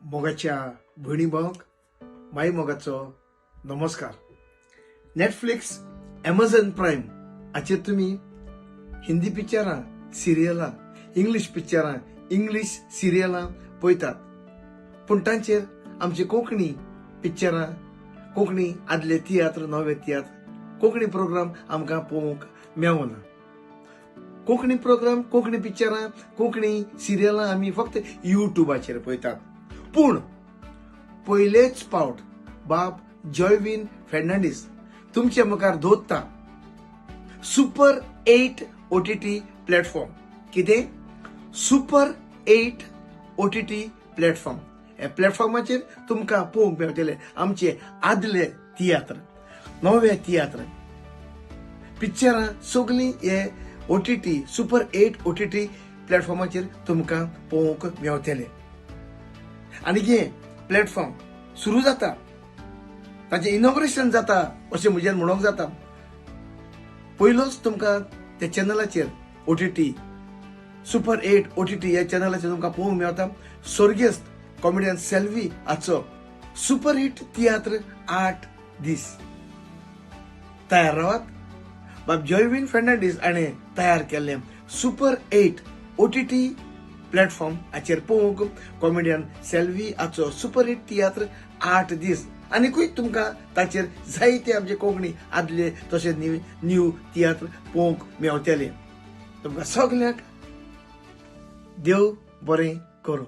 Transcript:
मोगाच्या भयणी भावांक माई मोगाचो नमस्कार. नेटफ्लिक्स, अमेझॉन प्राइम हाचेर तुम्ही हिंदी पिक्चरां, सिरियलां, इंग्लिश पिक्चरां, इंग्लिश सिरियलां पळयतात. पूण तांचेर आमचे कोंकणी पिक्चरां, कोंकणी आदले तियात्र, नवे तियात्र, कोंकणी प्रोग्राम आमकां पळोवंक मेळना. कोंकणी प्रोग्राम, कोंकणी पिक्चरां, कोंकणी सिरियलां आमी फक्त युट्यूबाचेर पळयतात. पूण पयलेच फावट बाब जॉयवीन फेर्नांडीस तुमच्या मुखार दवरता सुपर 8 OTT प्लॅटफॉर्म. कितें? Super 8 OTT platform. ह्या प्लॅटफॉर्माचेर तुमकां पळोवंक मेळटले आमचे आदले तियात्र, नवे तियात्र, पिक्चरां सगळीं हे OTT सुपर 8 OTT प्लॅटफॉर्माचेर तुमकां पळोवंक मेळटले. आनी हे प्लॅटफॉर्म सुरू जाता, ताचें इनॉग्रेशन जाता अशें म्हजें म्हणूंक जाता. पयलोच तुमकां त्या चॅनलाचेर OTT सुपर 8 OTT ह्या चॅनलाचेर तुमकां पळोवंक मेळटा स्वर्गीयस्त कॉमेडियन सेल्वी हाचो सुपर हिट तियात्र 8 दीस. तयार रावात. बाब जॉयवीन फेर्नांडीस हाणें तयार केल्लें सुपर 8 OTT प्लॅटफॉर्म हाचेर पळोवंक कॉमेडियन सेल्वी हाचो सुपर हिट तियात्र 8 दीस. आनीकूय तुमकां ताचेर जायते आमचे कोंकणी आदले तशेंच न्यू तियात्र पळोवंक मेळटले. तुमकां सगल्यांक देव बरें करूं.